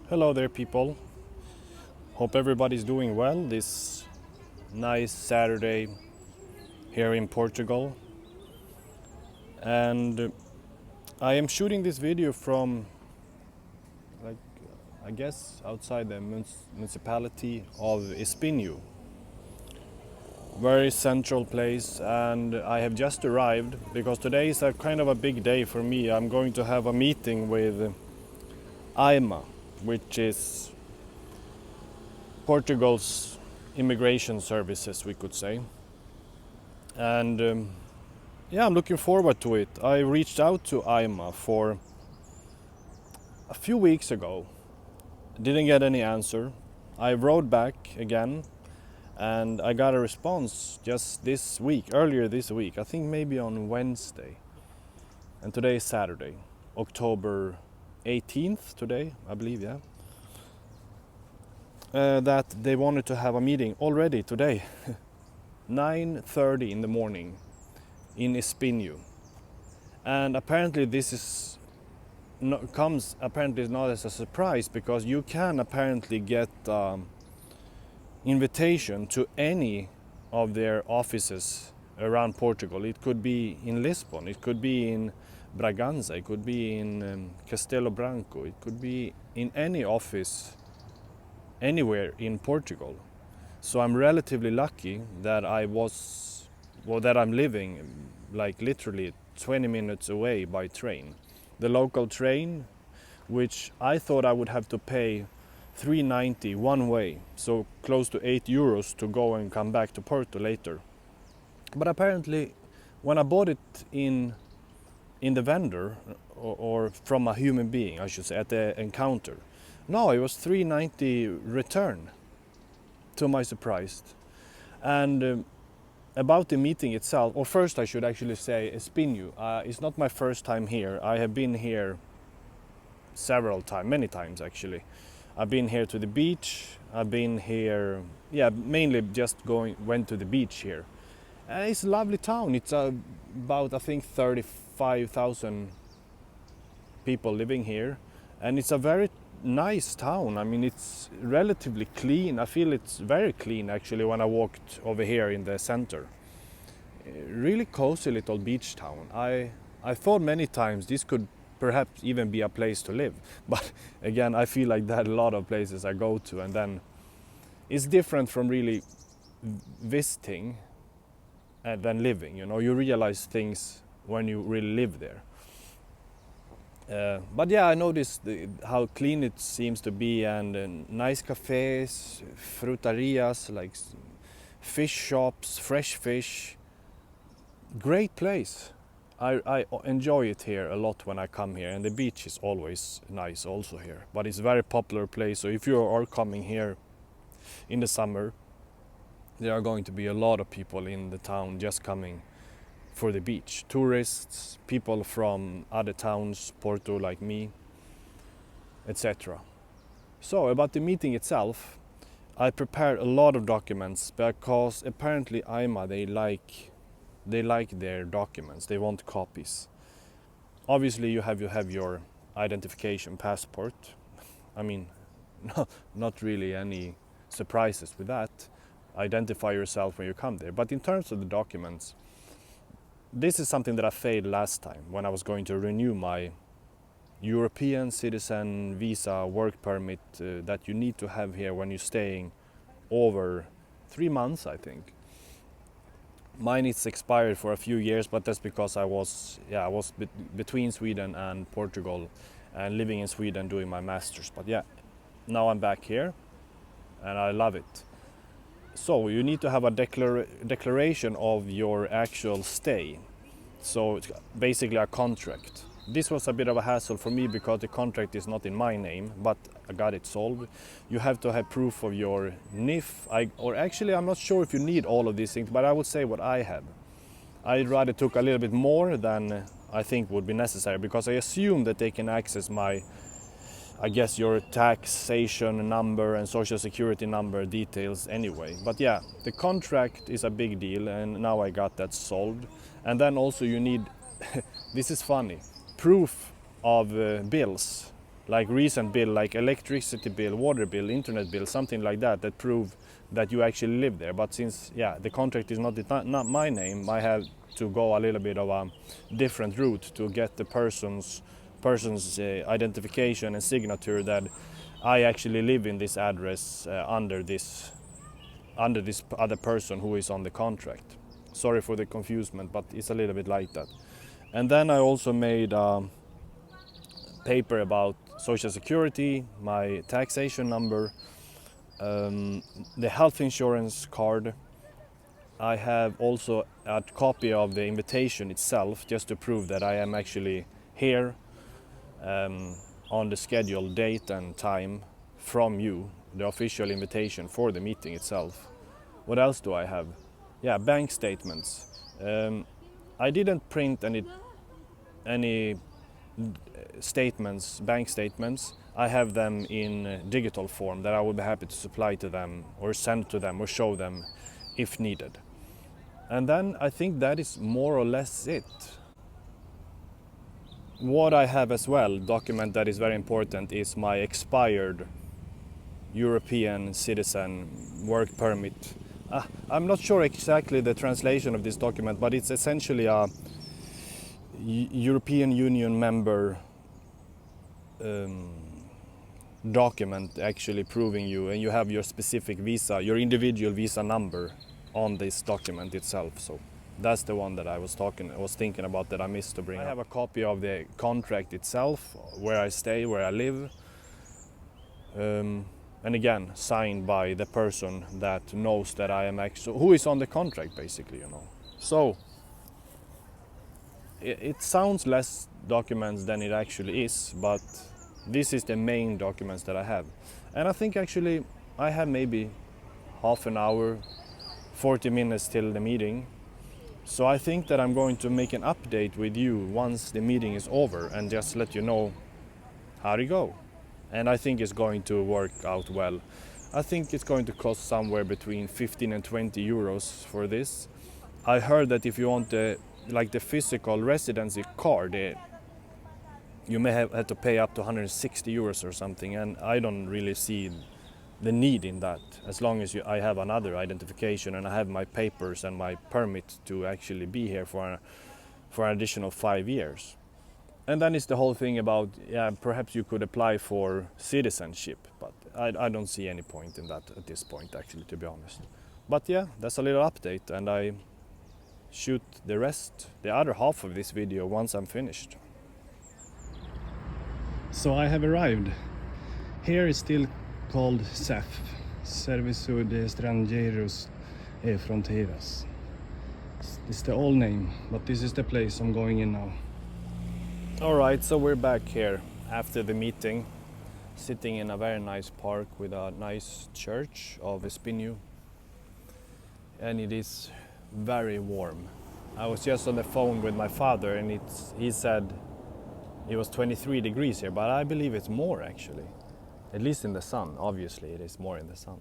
Hello there, people. Hope everybody's doing well this nice Saturday here in Portugal. And I am shooting this video from, like, I guess outside the municipality of Espinho. Very central place, and I have just arrived because today is a kind of a big day for me. I'm going to have a meeting with Aima, which is Portugal's immigration services, we could say. And yeah, I'm looking forward to it. I reached out to Aima for a few weeks ago, didn't get any answer. I wrote back again and I got a response just this week, earlier this week, I think maybe on Wednesday. And today is Saturday, October 18th today, I believe, yeah. That they wanted to have a meeting already today, 9:30 in the morning in Espinho. And apparently this is comes apparently not as a surprise, because you can apparently get invitation to any of their offices around Portugal. It could be in Lisbon, it could be in Bragança, it could be in Castelo Branco, it could be in any office anywhere in Portugal. So I'm relatively lucky that that I'm living like literally 20 minutes away by train. The local train, which I thought I would have to pay 3.90 one way, so close to €8 to go and come back to Porto later. But apparently when I bought it in the vendor, or from a human being I should say, at the encounter, no, it was 3.90 return, to my surprise. And about the meeting itself, or first I should actually say Espinho. It's not my first time here. I have been here several times, many times actually. I've been here to the beach. I've been here, yeah, mainly just went to the beach here. It's a lovely town. It's about, I think, 35,000 people living here, and it's a very nice town. I mean, it's relatively clean. I feel it's very clean actually when I walked over here in the center. Really cozy little beach town. I thought many times this could perhaps even be a place to live, but again, I feel like that a lot of places I go to, and then it's different from really visiting than living. You know, you realize things when you really live there. But yeah, I noticed how clean it seems to be, and nice cafes, frutarias, like fish shops, fresh fish. Great place. I enjoy it here a lot when I come here, and the beach is always nice also here. But it's a very popular place, so if you are coming here in the summer, there are going to be a lot of people in the town just coming for the beach. Tourists, people from other towns, Porto like me, etc. So about the meeting itself, I prepared a lot of documents because apparently Aima, they like their documents. They want copies. Obviously you have your identification passport. I mean, not really any surprises with that. Identify yourself when you come there. But in terms of the documents, this is something that I failed last time when I was going to renew my European citizen visa work permit that you need to have here when you're staying over 3 months, I think. Mine is expired for a few years, but that's because I was between Sweden and Portugal and living in Sweden doing my masters. But yeah, now I'm back here and I love it. So you need to have a declaration of your actual stay. So it's basically a contract. This was a bit of a hassle for me because the contract is not in my name, but I got it solved. You have to have proof of your NIF, I'm not sure if you need all of these things, but I would say what I have. I rather took a little bit more than I think would be necessary, because I assume that they can access your taxation number and social security number details anyway. But yeah, the contract is a big deal, and now I got that solved. And then also you need, this is funny, proof of bills. like recent bill, like electricity bill, water bill, internet bill, something like that, that prove that you actually live there. But since the contract is not my name, I have to go a little bit of a different route to get the person's identification and signature that I actually live in this address under this other person who is on the contract. Sorry for the confusion, but it's a little bit like that. And then I also made a paper about Social Security, my taxation number, the health insurance card. I have also a copy of the invitation itself, just to prove that I am actually here on the scheduled date and time from you, the official invitation for the meeting itself. What else do I have? Yeah, bank statements. I didn't print any statements, bank statements. I have them in digital form that I would be happy to supply to them or send to them or show them if needed. And then I think that is more or less it. What I have as well, document that is very important, is my expired European citizen work permit. I'm not sure exactly the translation of this document, but it's essentially a European Union member document actually proving you, and you have your specific visa, your individual visa number on this document itself. So that's the one that I was thinking about that I missed to bring. I have a copy of the contract itself, where I stay, where I live, and again signed by the person that knows that I am actually who is on the contract, basically, you know. So it sounds less documents than it actually is, but this is the main documents that I have. And I think actually I have maybe half an hour, 40 minutes till the meeting. So I think that I'm going to make an update with you once the meeting is over and just let you know how to go. And I think it's going to work out well. I think it's going to cost somewhere between 15 and 20 euros for this. I heard that if you want the physical residency card, you may have to pay up to 160 euros or something, and I don't really see the need in that, as long as I have another identification and I have my papers and my permit to actually be here for an additional 5 years. And then it's the whole thing about, perhaps you could apply for citizenship, but I don't see any point in that at this point, actually, to be honest. But yeah, that's a little update, and I shoot the other half of this video once I'm finished. So I have arrived. Here is still called SEF, Serviço de Estrangeiros e Fronteiras. It's the old name, but this is the place I'm going in now. Alright, so we're back here after the meeting, sitting in a very nice park with a nice church of Espinho. And it is very warm. I was just on the phone with my father, and he said it was 23 degrees here, but I believe it's more actually. At least in the sun, obviously it is more in the sun.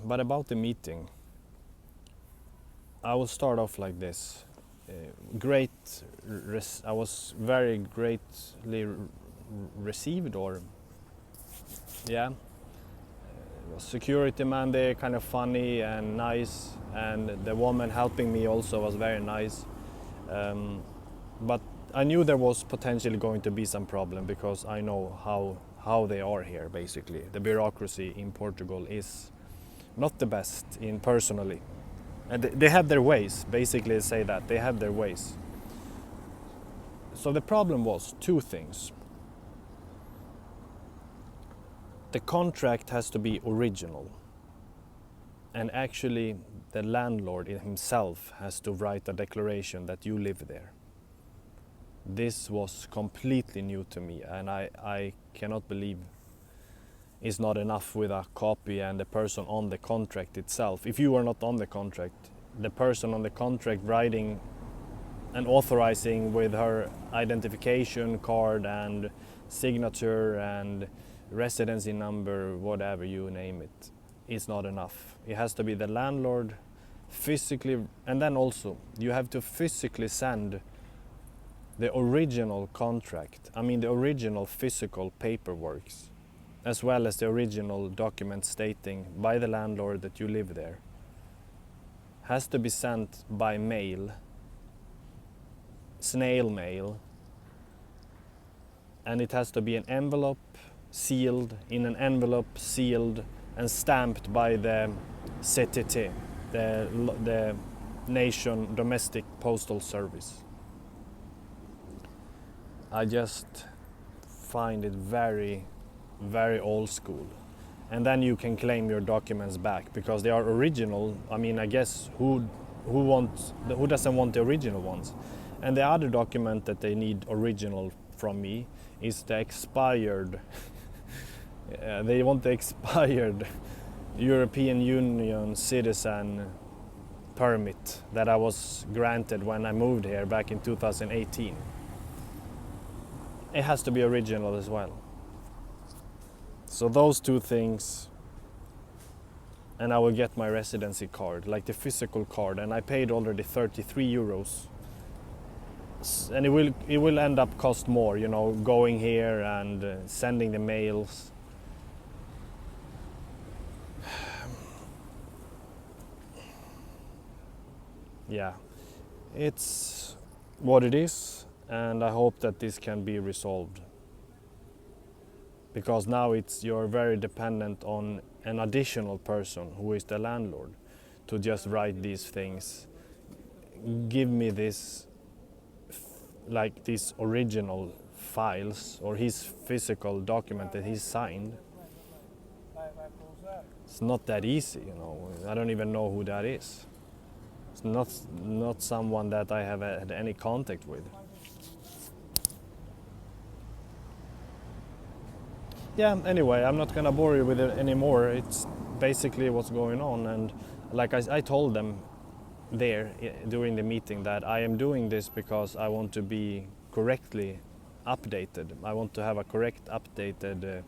But about the meeting, I will start off like this. I was very greatly received, or security man there, kind of funny and nice, and the woman helping me also was very nice. But I knew there was potentially going to be some problem, because I know how they are here, basically. The bureaucracy in Portugal is not the best personally. And they have their ways, basically say that. They have their ways. So the problem was two things. The contract has to be original. And actually the landlord himself has to write a declaration that you live there. This was completely new to me, and I cannot believe it's not enough with a copy and the person on the contract itself. If you are not on the contract, the person on the contract writing and authorizing with her identification card and signature and residency number, whatever you name it, is not enough. It has to be the landlord physically, and then also you have to physically send the original contract, I mean the original physical paperwork, as well as the original document stating by the landlord that you live there, has to be sent by mail, snail mail, and it has to be an envelope sealed, in an envelope sealed and stamped by the CTT, the Nation Domestic Postal Service. I just find it very, very old school. And then you can claim your documents back because they are original. I mean, I guess who doesn't want the original ones? And the other document that they need original from me is the expired. They want the expired European Union citizen permit that I was granted when I moved here back in 2018. It has to be original as well. So those two things, and I will get my residency card, like the physical card, and I paid already 33 euros. And it will end up cost more, you know, going here and sending the mails. Yeah, it's what it is, and I hope that this can be resolved. Because now you're very dependent on an additional person who is the landlord to just write these things. Give me this, like these original files or his physical document that he's signed. It's not that easy, you know. I don't even know who that is. It's not someone that I have had any contact with. Yeah, anyway, I'm not gonna bore you with it anymore. It's basically what's going on, and like I told them there during the meeting that I am doing this because I want to be correctly updated. I want to have a correct, updated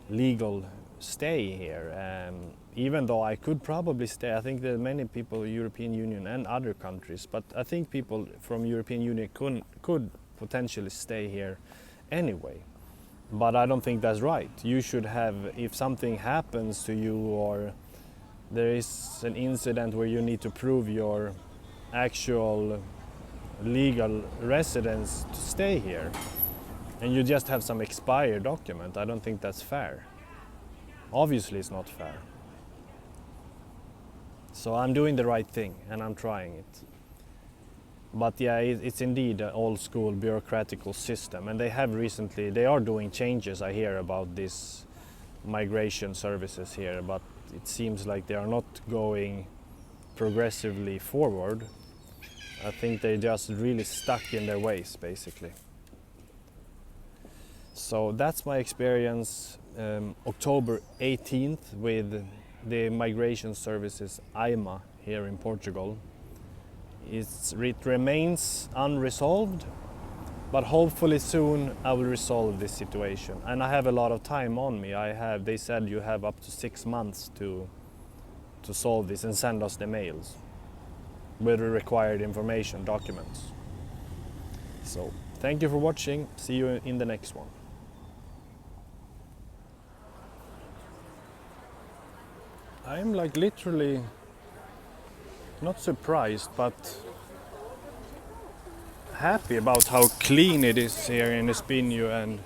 legal stay here. Even though I could probably stay, I think there are many people, European Union and other countries, but I think people from European Union could potentially stay here anyway. But I don't think that's right. You should have, if something happens to you or there is an incident where you need to prove your actual legal residence to stay here, and you just have some expired document, I don't think that's fair. Obviously it's not fair. So I'm doing the right thing and I'm trying it. But yeah, it's indeed an old school bureaucratical system, and they are doing changes, I hear, about this migration services here, but it seems like they are not going progressively forward. I think they're just really stuck in their ways, basically. So that's my experience October 18th with the migration services Aima here in Portugal. It remains unresolved, but hopefully soon I will resolve this situation. And I have a lot of time on me. They said you have up to 6 months to solve this and send us the mails with the required information, documents. So thank you for watching. See you in the next one. I'm like literally not surprised, but happy about how clean it is here in Espinho, and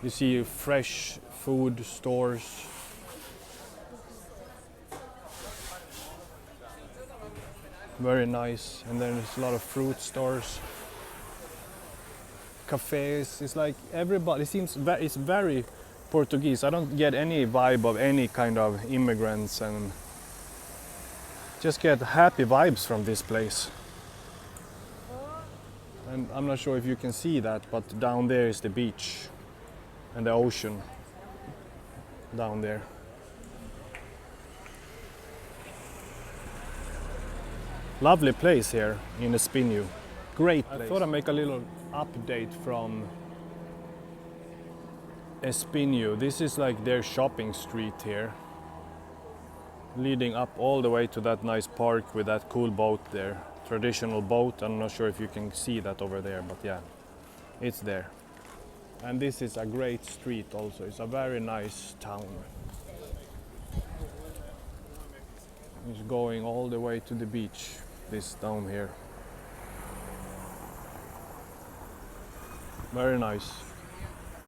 you see fresh food stores. Very nice, and then there's a lot of fruit stores, cafes. It's like everybody seems it's very Portuguese. I don't get any vibe of any kind of immigrants, and just get happy vibes from this place. And I'm not sure if you can see that, but down there is the beach and the ocean down there. Lovely place here in Espinho. Great place. I thought I'd make a little update from Espinho. This is like their shopping street here, leading up all the way to that nice park with that cool boat there. traditional boat. I'm not sure if you can see that over there, but yeah, it's there. And this is a great street also. It's a very nice town. It's going all the way to the beach, this town here. Very nice.